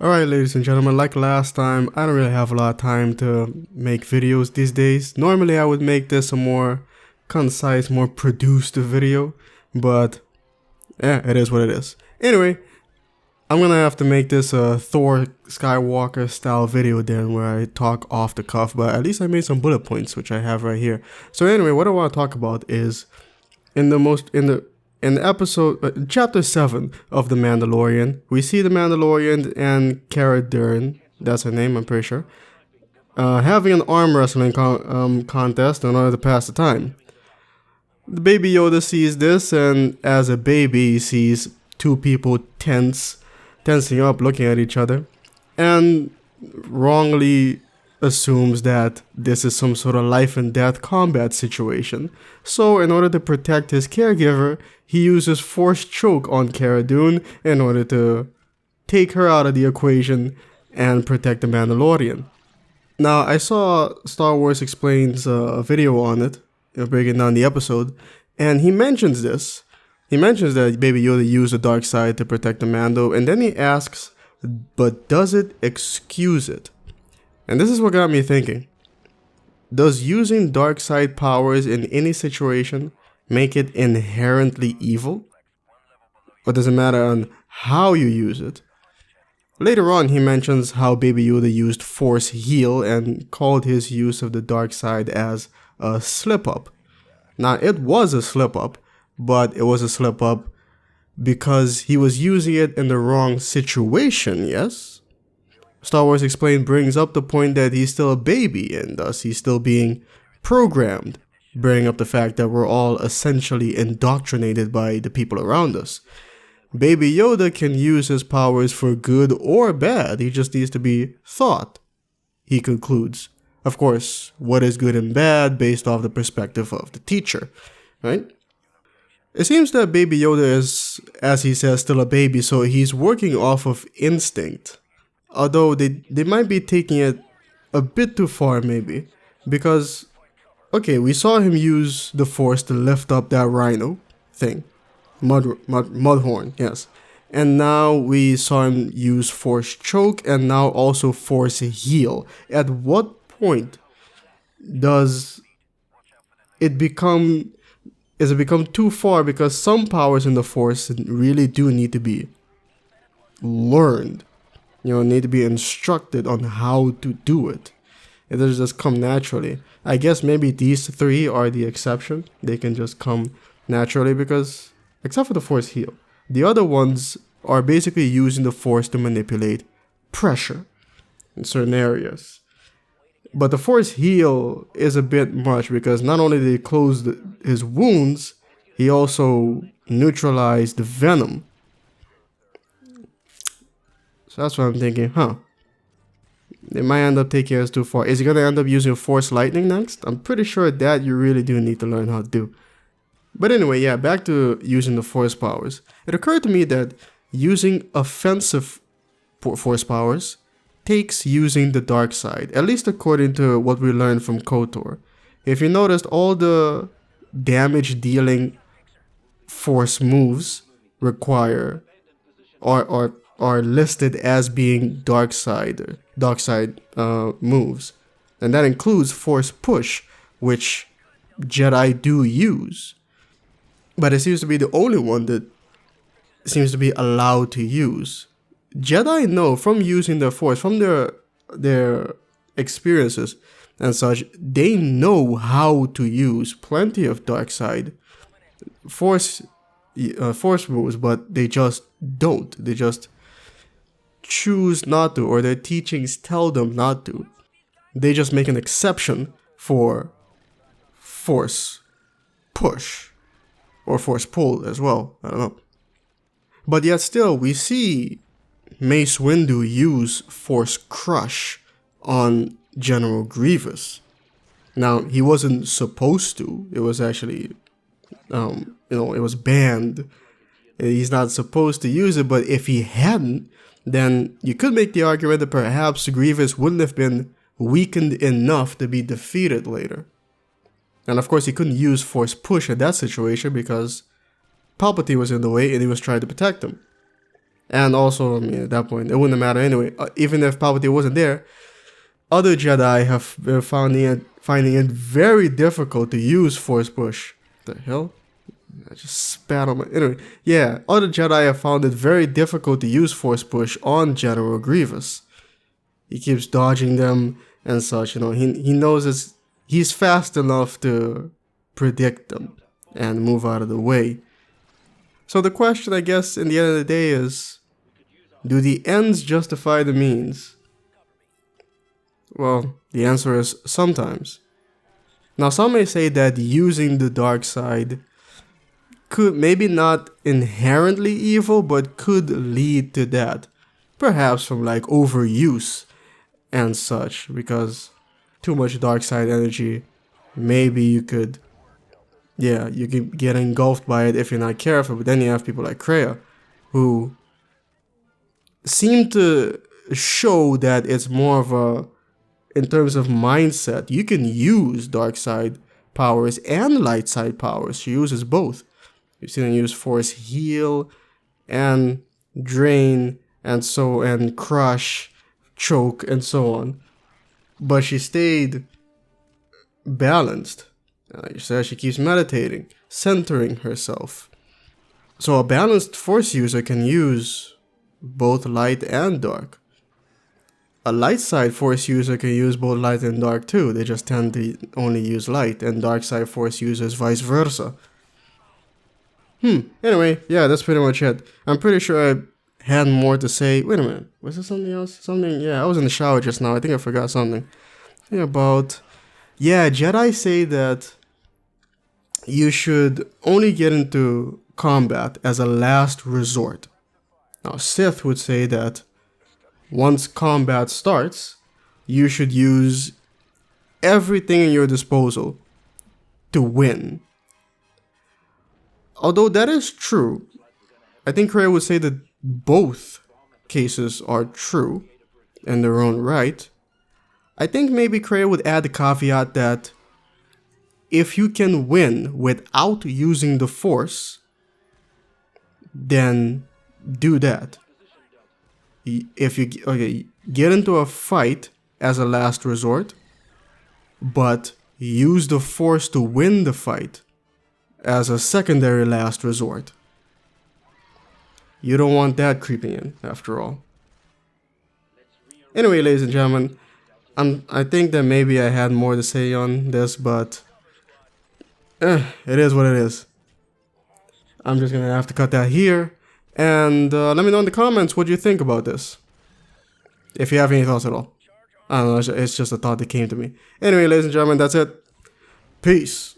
Alright, ladies and gentlemen, like last time, I don't really have a lot of time to make videos these days. Normally I would make this a more concise, more produced video, but yeah, it is what it is. Anyway, I'm gonna have to make this a Thor Skywalker style video then, where I talk off the cuff, but at least I made some bullet points, which I have right here. So anyway, what I want to talk about is in the episode chapter 7 of the Mandalorian, we see the Mandalorian and Cara Dern, that's her name, I'm pretty sure, having an arm wrestling contest in order to pass the time. The baby Yoda sees this, and as a baby, he sees two people tensing up, looking at each other, and wrongly assumes that this is some sort of life and death combat situation. So in order to protect his caregiver, he uses force choke on Cara Dune in order to take her out of the equation and protect the Mandalorian. Now, I saw Star Wars Explains a video on it, breaking down the episode, and he mentions this. He mentions that Baby Yoda used the dark side to protect the Mando, and then he asks, but does it excuse it? And this is what got me thinking. Does using dark side powers in any situation make it inherently evil? Or does it matter on how you use it? Later on, he mentions how Baby Yoda used Force Heal and called his use of the dark side as a slip-up. Now, it was a slip-up, but it was a slip-up because he was using it in the wrong situation, yes? Star Wars Explained brings up the point that he's still a baby and thus he's still being programmed, bringing up the fact that we're all essentially indoctrinated by the people around us. Baby Yoda can use his powers for good or bad, he just needs to be taught, he concludes. Of course, what is good and bad based off the perspective of the teacher, right? It seems that Baby Yoda is, as he says, still a baby, so he's working off of instinct. Although they might be taking it a bit too far maybe, because, okay, we saw him use the Force to lift up that rhino thing, Mudhorn, yes. And now we saw him use Force Choke and now also Force Heal. At what point does it become too far, because some powers in the Force really do need to be learned. Need to be instructed on how to do it. It doesn't just come naturally. I guess maybe these three are the exception. They can just come naturally because, except for the Force Heal, the other ones are basically using the Force to manipulate pressure in certain areas. But the Force Heal is a bit much because not only did he close his wounds, he also neutralized the venom. So that's what I'm thinking, They might end up taking us too far. Is he going to end up using Force Lightning next? I'm pretty sure that you really do need to learn how to do. But anyway, yeah, back to using the Force powers. It occurred to me that using offensive Force powers takes using the dark side, at least according to what we learned from KOTOR. If you noticed, all the damage dealing Force moves require are listed as being dark side moves, and that includes Force Push, which Jedi do use, but it seems to be the only one that seems to be allowed to use. Jedi know from using the Force, from their experiences and such, they know how to use plenty of dark side Force moves, but they just don't. They just choose not to, or their teachings tell them not to. They just make an exception for Force Push or Force Pull as well. I don't know. But yet still, we see Mace Windu use Force Crush on General Grievous. Now, he wasn't supposed to. It was actually, it was banned. He's not supposed to use it, but if he hadn't, then you could make the argument that perhaps Grievous wouldn't have been weakened enough to be defeated later. And of course, he couldn't use Force Push in that situation because Palpatine was in the way and he was trying to protect him. And also, I mean, at that point, it wouldn't matter anyway. Even if Palpatine wasn't there, other Jedi have been finding it very difficult to use Force Push. The hell? I just spat on my... Anyway, yeah, other Jedi have found it very difficult to use Force Push on General Grievous. He keeps dodging them and such, you know. He knows he's fast enough to predict them and move out of the way. So the question, I guess, in the end of the day is, do the ends justify the means? Well, the answer is sometimes. Now, some may say that using the dark side could maybe not inherently evil, but could lead to that. Perhaps from like overuse and such, because too much dark side energy, maybe you could get engulfed by it if you're not careful. But then you have people like Kreia, who seem to show that it's more of a, in terms of mindset, you can use dark side powers and light side powers. She uses both. You've seen her use Force Heal and Drain and Crush, Choke, and so on. But she stayed balanced. Like you said, she keeps meditating, centering herself. So a balanced Force user can use both light and dark. A light side Force user can use both light and dark too. They just tend to only use light, and dark side Force users vice versa. Anyway, yeah, that's pretty much it. I'm pretty sure I had more to say. Wait a minute, was there something else? Yeah, I was in the shower just now. I think I forgot something. Jedi say that you should only get into combat as a last resort. Now, Sith would say that once combat starts, you should use everything in your disposal to win. Although that is true, I think Kreia would say that both cases are true in their own right. I think maybe Kreia would add the caveat that if you can win without using the Force, then do that. If you get into a fight as a last resort, but use the Force to win the fight as a secondary last resort. You don't want that creeping in, after all. Anyway, ladies and gentlemen, I think that maybe I had more to say on this, but it is what it is. I'm just gonna have to cut that here, and let me know in the comments what you think about this. If you have any thoughts at all. I don't know, it's just a thought that came to me. Anyway, ladies and gentlemen, that's it. Peace.